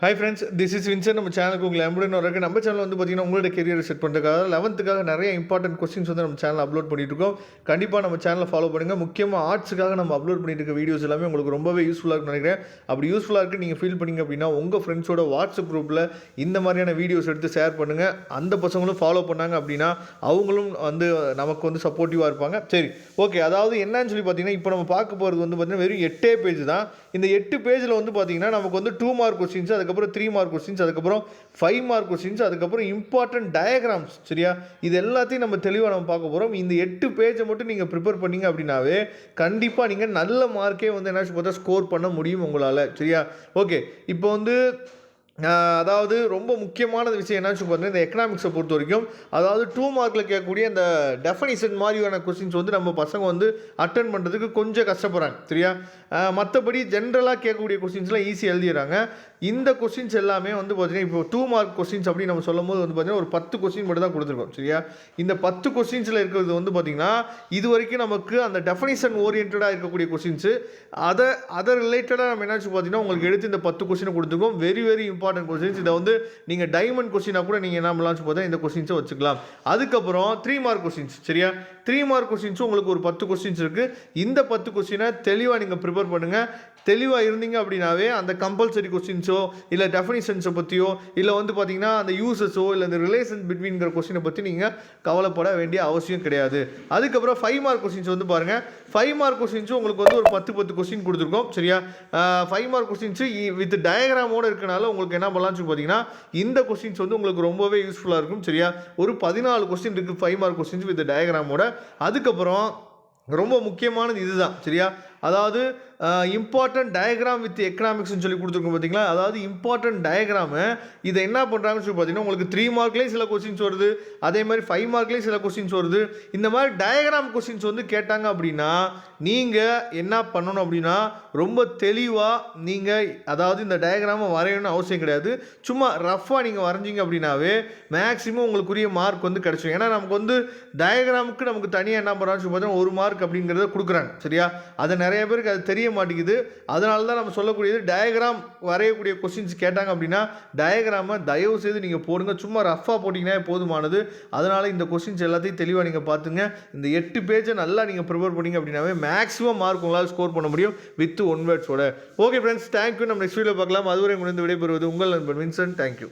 Hi friends, this is Vinson. நம்ம சேனலுக்கு உங்களை அன்புடன் வரக்கு. நம்ம சேனல் வந்து பார்த்தீங்கன்னா உங்களோட கெரியரை செட் பண்ணுறதுக்காக 11th நிறைய இம்பார்ட்டன்ட் கொஸ்டின்ஸ் வந்து நம்ம சேனல் அப்லோட் பண்ணிட்டு இருக்கோம். கண்டிப்பாக நம்ம சேனலை ஃபாலோ பண்ணுங்கள். முக்கியமாக ஆர்ட்ஸுக்காக நம்ம அப்லோட் பண்ணிட்டு இருக்க வீடியோஸ் எல்லாமே உங்களுக்கு ரொம்பவே யூஸ்ஃபுல்லாக இருக்குன்னு நினைக்கிறேன். அப்படி யூஸ்ஃபுல்லாக இருக்குது நீங்கள் ஃபீல் பண்ணிங்க அப்படின்னா உங்கள் ஃப்ரெண்ட்ஸோட வாட்ஸ்அப் குரூப்பில் இந்த மாதிரியான வீடியோஸ் எடுத்து ஷேர் பண்ணுங்கள். அந்த பசங்களும் ஃபாலோ பண்ணாங்க அப்படின்னா அவங்களும் வந்து நமக்கு வந்து சப்போர்ட்டிவாக இருப்பாங்க. சரி, ஓகே. அதாவது என்னன்னு சொல்லி பார்த்தீங்கன்னா இப்போ நம்ம பார்க்க போகிறது வந்து பார்த்தீங்கன்னா வெறும் 8 பேஜ் தான். இந்த 8 பேஜில் வந்து பார்த்தீங்கன்னா நமக்கு வந்து 2 மார்க் கொஸ்டின்ஸ், அதுக்கப்புறம் 3 மார்க் கொஸ்டின்ஸ், அதுக்கப்புறம் 5 மார்க் கொஸ்டின்ஸ், அதுக்கப்புறம் இம்பார்ட்டன்ட் டயக்ராம்ஸ். சரியா, இது எல்லாத்தையும் நம்ம தெளிவாக நம்ம பார்க்க போகிறோம். இந்த 8 பேஜை மட்டும் நீங்கள் ப்ரிப்பேர் பண்ணீங்க அப்படின்னாவே கண்டிப்பாக நீங்கள் நல்ல மார்க்கே வந்து என்ன பார்த்தா ஸ்கோர் பண்ண முடியும் உங்களால். சரியா, ஓகே. இப்போ வந்து அதாவது ரொம்ப முக்கியமான விஷயம் என்னாச்சு பார்த்தீங்கன்னா இந்த எக்கனாமிக்ஸை பொறுத்த வரைக்கும், அதாவது 2 மார்க்கில் கேட்கக்கூடிய அந்த டெஃபனிஷன் மாதிரியான கொஸ்டின்ஸ் வந்து நம்ம பசங்க வந்து அட்டன் பண்ணுறதுக்கு கொஞ்சம் கஷ்டப்படுறாங்க. சரியா, மற்றபடி ஜென்ரலாக கேட்கக்கூடிய கொஸ்டின்ஸ்லாம் ஈஸியாக எழுதிடுறாங்க. இந்த கொஸ்டின்ஸ் எல்லாமே வந்து பார்த்தீங்கன்னா இப்போ 2 மார்க் கொஸ்டின்ஸ் அப்படின்னு நம்ம சொல்லும் போது வந்து பார்த்தீங்கன்னா ஒரு 10 கொஸ்டின் மட்டும் தான் கொடுத்துருக்கோம். சரியா, இந்த 10 கொஸ்டின்ஸில் இருக்கிறது வந்து பார்த்தீங்கன்னா இது வரைக்கும் நமக்கு அந்த டெஃபனிஷன் ஓரியன்டாக இருக்கக்கூடிய கொஸ்டின்ஸு, அதை ரிலேட்டடாக நம்ம என்னாச்சு பார்த்தீங்கன்னா உங்களுக்கு எடுத்து இந்த 10 கொஸ்டினை கொடுத்துருக்கோம். Very very important questions. இதை வந்து நீங்கள் டைமண்ட் கொஸ்டினாக கூட நீங்கள் என்ன பண்ணலாம்னு பார்த்தா இந்த கொஸ்டின்ஸை வச்சுக்கலாம். அதுக்கப்புறம் 3 மார்க் கொஸ்டின்ஸ். சரியா, 3 மார்க் கொஸ்டின்ஸும் உங்களுக்கு ஒரு 10 கொஸ்டின்ஸ் இருக்குது. இந்த 10 கொஸ்டினை தெளிவாக நீங்கள் ப்ரிப்பேர் பண்ணுங்கள். தெளிவாக இருந்தீங்க அப்படின்னாவே அந்த கம்பல்சரி கொஸ்டின்ஸோ இல்லை டெஃபினிஷன்ஸை பற்றியோ இல்லை வந்து பார்த்தீங்கன்னா அந்த யூசஸோ இல்லை இந்த ரிலேஷன் பிட்வீன்கிற கொஸ்டினை பற்றி நீங்கள் கவலைப்பட வேண்டிய அவசியம் கிடையாது. அதுக்கப்புறம் 5 மார்க் கொஸ்டின்ஸ் வந்து பாருங்கள். 5 மார்க் கொஸ்டின்ஸும் உங்களுக்கு வந்து ஒரு 10 கொஸ்டின் கொடுத்துருக்கோம். சரியா, 5 மார்க் கொஸ்டின்ஸு வித் டயக்ராமோடு இருக்கனால உங்களுக்கு என்ன பண்ணலாம்னு பார்த்தீங்கன்னா இந்த கொஸ்டின்ஸ் வந்து உங்களுக்கு ரொம்பவே யூஸ்ஃபுல்லாக இருக்கும். சரியா, ஒரு 14 கொஸ்டின் இருக்குது 5 மார்க் கொஸ்டின்ஸ் வித் டயக்ராமோட. அதுக்கப்புறம் ரொம்ப முக்கியமானது இதுதான். சரியா, அதாவது இம்பார்ட்டன்ட் டயக்ராம் வித் எக்கனாமிக்ஸ்னு சொல்லி கொடுத்துருக்கோம் பார்த்தீங்களா. அதாவது இம்பார்ட்டன்ட் டயக்ராமு இதை என்ன பண்ணுறாங்கன்னு சொல்லி பார்த்தீங்கன்னா உங்களுக்கு 3 மார்க்லேயும் சில கொஸ்டின்ஸ் வருது, அதே மாதிரி 5 மார்க்லேயும் சில கொஸ்டின்ஸ் வருது. இந்த மாதிரி டயக்ராம் கொஸ்டின்ஸ் வந்து கேட்டாங்க அப்படின்னா நீங்கள் என்ன பண்ணணும் அப்படின்னா ரொம்ப தெளிவாக நீங்கள் அதாவது இந்த டயக்ராமை வரையணும்னு அவசியம் கிடையாது. சும்மா ரஃபாக நீங்கள் வரைஞ்சிங்க அப்படின்னாவே மேக்ஸிமம் உங்களுக்குரிய மார்க் வந்து கிடச்சிடும். ஏன்னா நமக்கு வந்து டயக்ராமுக்கு நமக்கு தனியாக என்ன பண்ணுறாங்கன்னு சொல்லி பார்த்தீங்கன்னா 1 மார்க் அப்படிங்கிறத கொடுக்குறாங்க. சரியா, அதை நிறைய பேருக்கு அது தெரிய மாட்டேங்குது. அதனால தான் நம்ம சொல்லக்கூடியது டயக்ராம் வரையக்கூடிய கொஸ்டின்ஸ் கேட்டாங்க அப்படின்னா டயக்ராமை தயவு செய்து நீங்கள் போடுங்க. சும்மா ரஃபாக போட்டிங்கன்னா போதுமானது. அதனால் இந்த கொஸ்டின்ஸ் எல்லாத்தையும் தெளிவாக நீங்கள் பார்த்துங்க. இந்த 8 பேஜை நல்லா நீங்கள் ப்ரிப்பேர் பண்ணிங்க அப்படின்னாவே மேக்ஸிமம் மார்க் உங்களால் ஸ்கோர் பண்ண முடியும் வித் 1 வேர்ட்ஸோட. Okay friends, thank you. நம்ம நெக்ஸ்ட் வீடியோ பார்க்கலாம். அதுவரை முடிந்து விடைபெறுவது உங்கள் நண்பன் வின்சன். தேங்க்யூ.